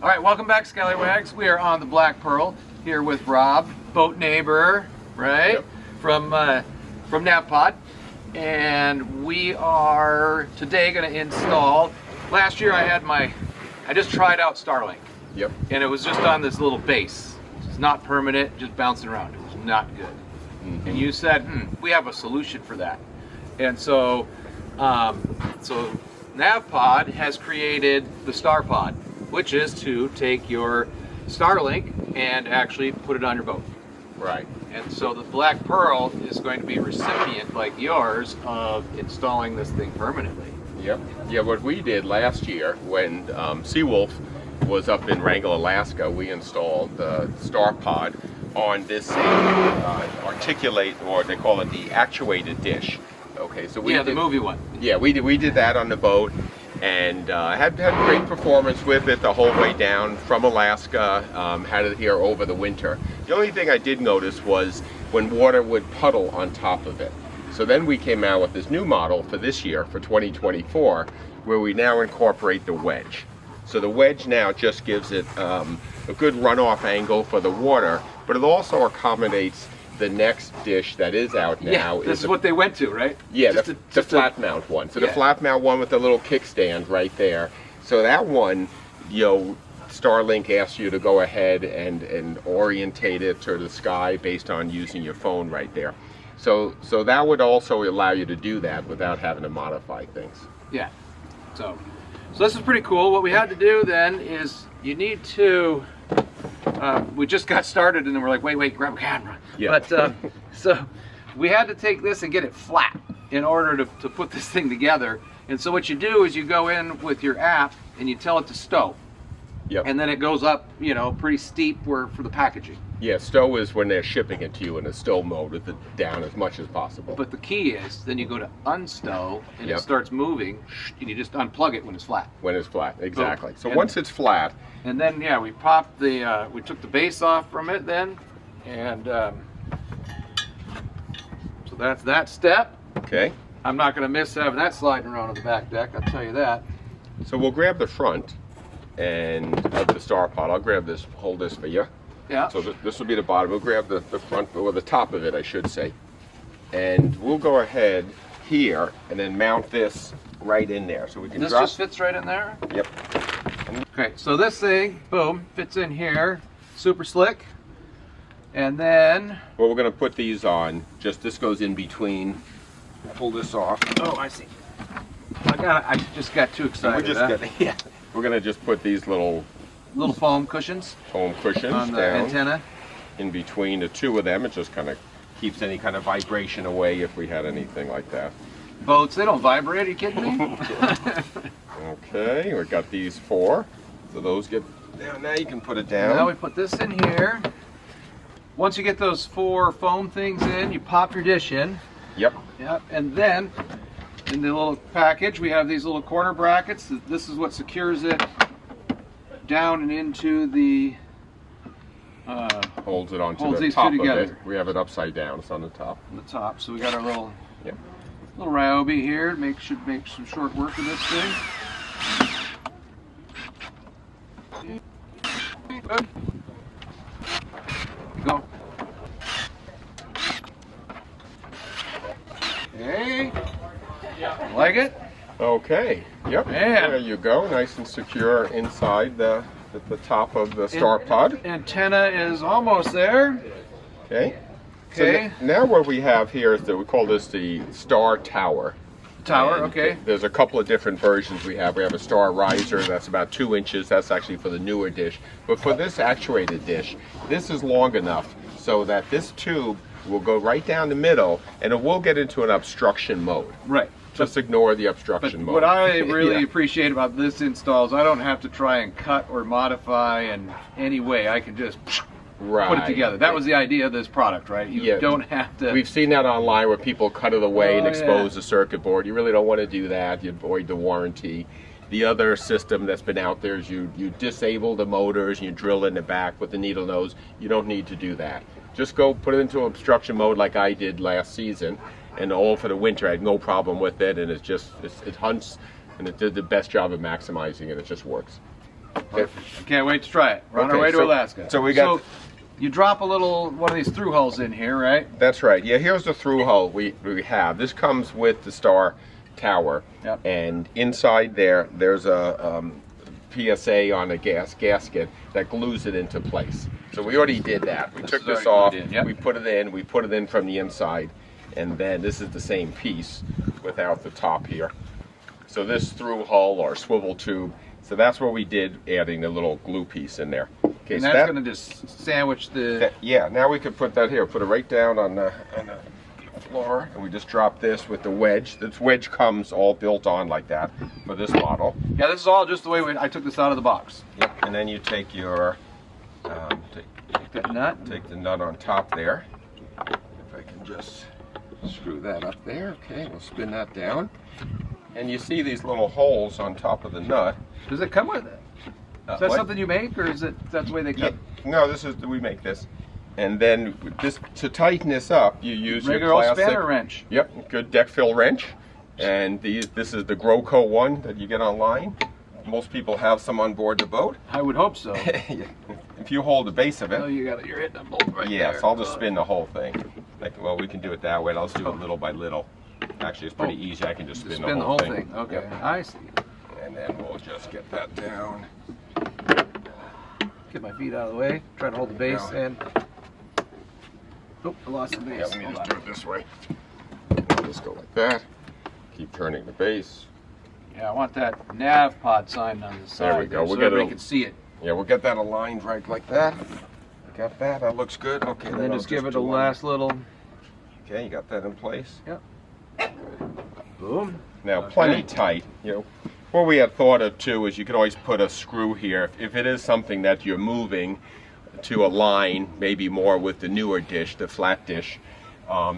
All right, welcome back, Scallywags. We are on the Black Pearl here with Rob, boat neighbor, right? Yep. From StarPod, and we are today going to install. Last year I just tried out StarLink. Yep. And it was just on this little base. It's not permanent, just bouncing around. It was not good. Mm-hmm. And you said, we have a solution for that. And so, StarPod has created the StarPod, which is to take your StarLink and actually put it on your boat. Right. And so the Black Pearl is going to be a recipient like yours of installing this thing permanently. Yep. Yeah, what we did last year when Seawolf was up in Wrangell, Alaska, we installed the StarPod on this articulate, or they call it the actuated dish. Okay, so we the movie one. Yeah, we did that on the boat, and had great performance with it the whole way down from Alaska. Had it here over the winter. The only thing I did notice was when water would puddle on top of it. So then we came out with this new model for this year, for 2024, where we now incorporate the wedge. So the wedge now just gives it a good runoff angle for the water, but it also accommodates the next dish that is out now. Yeah, this is what they went to, right? Yeah, the flat mount one. So the flat mount one with the little kickstand right there. So that one, StarLink asks you to go ahead and orientate it to the sky based on using your phone right there. So that would also allow you to do that without having to modify things. Yeah. So this is pretty cool. What we had to do then is you need to. We just got started and then we're like, wait, grab a camera. Yeah. But so we had to take this and get it flat in order to put this thing together. And so what you do is you go in with your app and you tell it to stow. Yep. And then it goes up, pretty steep for the packaging. Yeah, stow is when they're shipping it to you in a stow mode with it down as much as possible. But the key is then you go to unstow and Yep. it starts moving and you just unplug it when it's flat. When it's flat, exactly. So And- once it's flat, And then we popped we took the base off from it then, and so that's that step. okay. I'm not going to miss having that sliding around on the back deck, I'll tell you that. So we'll grab the front and of the StarPod. I'll grab this, hold this for you. Yeah. So this will be the bottom. We'll grab the front, or the top of it, I should say. And we'll go ahead here and then mount this right in there. So we can This drop. just fits right in there? Yep. Okay, so this thing, boom, fits in here, super slick. And then, Well, we're going to put these on. This goes in between. Pull this off. oh, I see. I just got too excited. We're going to just put these little Little foam cushions foam cushions on the down antenna. in between the two of them. It just kind of keeps any kind of vibration away if we had anything like that. Boats, they don't vibrate, are you kidding me? Okay, we got these four. So those get down. Now you can put it down. Now we put this in here. Once you get those four foam things in, you pop your dish in. Yep. Yep. And then in the little package, we have these little corner brackets. This is what secures it down and into the. Holds it onto Holds the these top two of it. together. We have it upside down. It's on the top. On the top. So we got our little Yep. Ryobi here. Should make some short work of this thing. Good. Go. Okay. Like it? Okay. Yep. Man. There you go. Nice and secure inside the top of the StarPod. Antenna is almost there. Okay. Okay. So now what we have here is that we call this the Star Tower. Tower, And okay. There's a couple of different versions we have. We have a Star Riser that's about 2 inches. That's actually for the newer dish. But for this actuated dish, this is long enough so that this tube will go right down the middle and it will get into an obstruction mode. Right. Just ignore the But obstruction mode. what I really Yeah. appreciate about this install is I don't have to try and cut or modify in any way. I can just Right. put it together. That was the idea of this product, right? You Yeah. don't have to. We've seen that online where people cut it away and Oh, expose yeah. the circuit board. You really don't want to do that. You avoid the warranty. The other system that's been out there is you disable the motors and you drill in the back with the needle nose. You don't need to do that. Just go put it into obstruction mode like I did last season, and all for the winter I had no problem with it, and it hunts, and it did the best job of maximizing it. It just works. I can't wait to try it. We're on our Okay, way to so- Alaska. so we got- you drop a little one of these through hulls in here, right? That's right. Yeah, here's the through hull we have. This comes with the Star Tower. Yep. And inside there's a PSA on a gasket that glues it into place. So we already did that. We took this off, we put it in from the inside, and then this is the same piece without the top here. So this through hull or swivel tube, so that's what we did, adding the little glue piece in there. Okay, And so that's going to just sandwich the... yeah, now we could put that here, put it right down on the floor, and we just drop this with the wedge. This wedge comes all built on like that for this model. Yeah, this is all just the way I took this out of the box. Yep, and then you take your, Take that nut. take the nut on top there. If I can just screw that up there, okay, we'll spin that down. And you see these little holes on top of the nut. Does it come with it? Is that What? something you make, or is it that's the way they Yeah, come? no, we make this. And then this, to tighten this up, you use Regular your old classic, spanner wrench. Yep, good deck fill wrench. And this is the Groco one that you get online. Most people have some on board the boat. I would hope so. If you hold the base of it, Oh, you're hitting a bolt right yes, there. I'll just spin the whole thing. Well, we can do it that way. I'll just do it little by little. Actually, it's pretty easy. I can just spin, Spin the whole thing. Okay, Yep. I see. And then we'll just get that down. Get my feet out of the way. Try to hold the base Yeah. and... Oh, I lost the base. Yeah, let me Hold just on. do it this way. I'll just go like that. Keep turning the base. Yeah, I want that nav pod sign on the side. There we go. We'll so get it everybody a- can see it. Yeah, we'll get that aligned right like that. Got that? That looks good. Okay, And then I'll just give it a do one. last little... Okay, you got that in place. Boom. Now, Okay. plenty tight. You know, what we had thought of too is you could always put a screw here if it is something that you're moving to align, maybe more with the newer dish, the flat dish.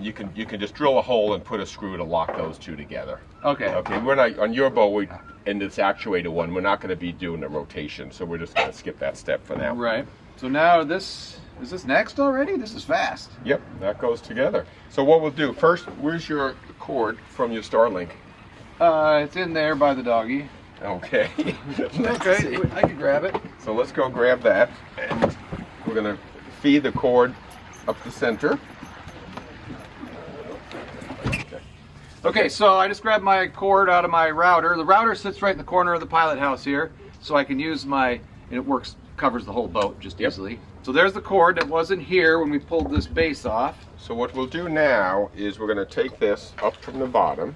You can just drill a hole and put a screw to lock those two together. Okay. Okay, we're not on your boat. And this actuator one, we're not going to be doing a rotation, so we're just going to skip that step for now. Right. So now is this next already? This is fast. Yep, that goes together. So what we'll do first, where's your cord from your StarLink? It's in there by the doggy. Okay. Let's Okay, see. I can grab it. So let's go grab that, and we're going to feed the cord up the center. Okay, so I just grabbed my cord out of my router. The router sits right in the corner of the pilot house here, so I can use and it works, covers the whole boat just Yep. easily. So there's the cord that wasn't here when we pulled this base off. So what we'll do now is we're going to take this up from the bottom,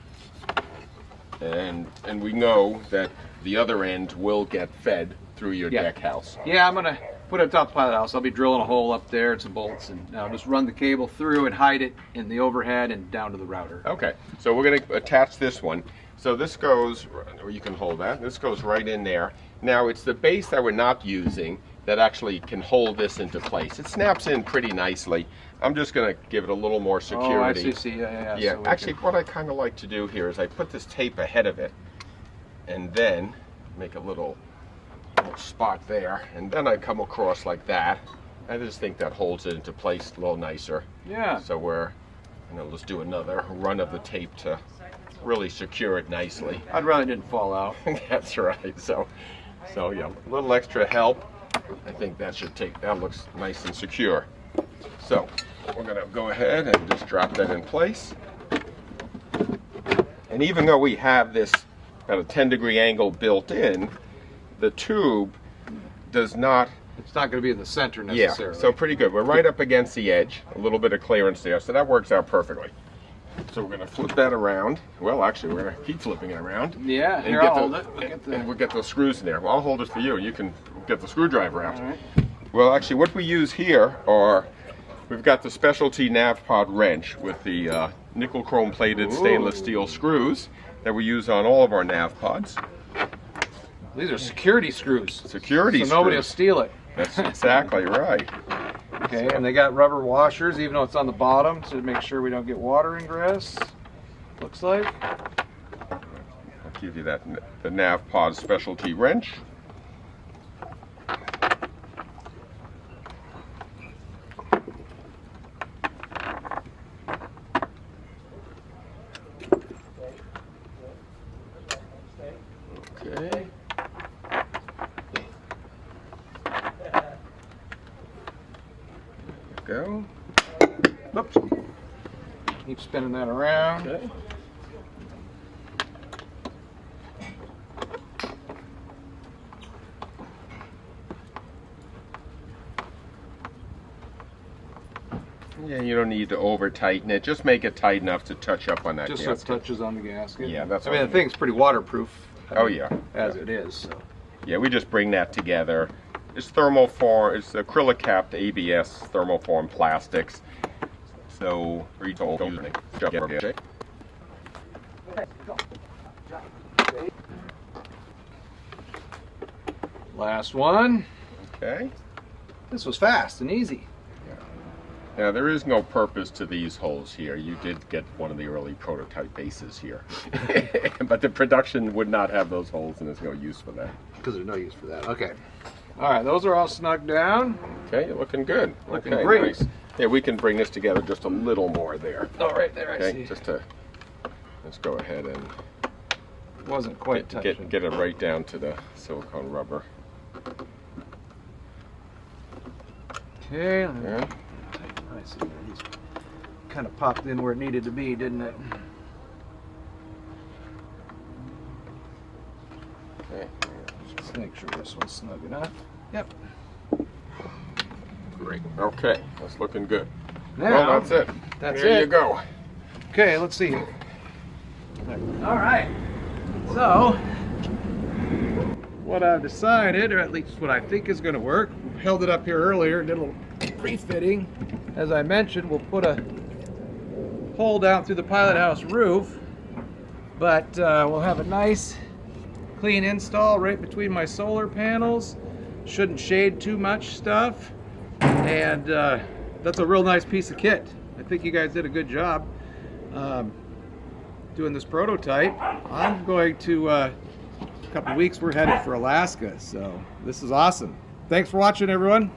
and we know that the other end will get fed through your Yeah. deck house. Yeah, I'm gonna put it on top of the pilot house. I'll be drilling a hole up there and some bolts, and I'll just run the cable through and hide it in the overhead and down to the router. Okay, so we're going to attach this one. So this goes, or you can hold that, this goes right in there. Now it's the base that we're not using that actually can hold this into place. It snaps in pretty nicely. I'm just going to give it a little more security. Oh, I see. Yeah. Yeah, So we actually can- what I kind of like to do here is I put this tape ahead of it and then make a little spot there, and then I come across like that. I just think that holds it into place a little nicer. Yeah. So let's do another run of the tape to really secure it nicely. I'd rather it didn't fall out. That's right. So yeah, a little extra help. I think that looks nice and secure. So we're gonna go ahead and just drop that in place. And even though we have this at a 10-degree angle built in, the tube does not. It's not going to be in the center Yeah, necessarily. so pretty good. We're right up against the edge, a little bit of clearance there, so that works out perfectly. So we're going to flip that around. Well, actually, we're going to keep flipping it around. Yeah, And here, get I'll the- hold it. We'll get the- And we'll get those screws in there. Well, I'll hold it for you. You can get the screwdriver out. All right. Well, actually, what we use here are, we've got the specialty nav pod wrench with the nickel chrome plated stainless steel screws that we use on all of our nav pods. These are security screws. Security So nobody will screws. steal it. That's exactly right. Okay, and they got rubber washers, even though it's on the bottom, to make sure we don't get water ingress. Looks like. I'll give you that, the nav pod specialty wrench. Okay. go. Oops. Keep spinning that around. Okay. Yeah, you don't need to over tighten it. Just make it tight enough to touch up on that Just so it gasket. touches on the gasket. Yeah, that's I all mean, you the thing's pretty waterproof. Oh yeah. As it is. So. Yeah, we just bring that together. It's thermoform. It's acrylic capped ABS thermoform plastics. So Last one. Okay. This was fast and easy. Now there is no purpose to these holes here. You did get one of the early prototype bases here. But the production would not have those holes and there's no use for that. Because there's no use for that. Okay. All right, those are all snug down. Okay, you're looking good. Looking Okay, great. nice. Yeah, we can bring this together just a little more there. Oh, right there, I Okay, see. just to, let's go ahead and Wasn't quite touching. get it right down to the silicone rubber. Okay. Yeah. I see. It just kind of popped in where it needed to be, didn't it? Okay. Let's make sure this one's snug enough. Yep. Great. Okay, that's looking good. Now, Well, that's it. That's there it. you go. Okay, let's see. All right. So, what I've decided, or at least what I think is going to work, held it up here earlier, did a little refitting. As I mentioned, we'll put a hole down through the pilot house roof, but we'll have a nice clean install right between my solar panels. Shouldn't shade too much stuff, and that's a real nice piece of kit. I think you guys did a good job doing this prototype. I'm going to, a couple weeks we're headed for Alaska, so this is awesome. Thanks for watching, everyone.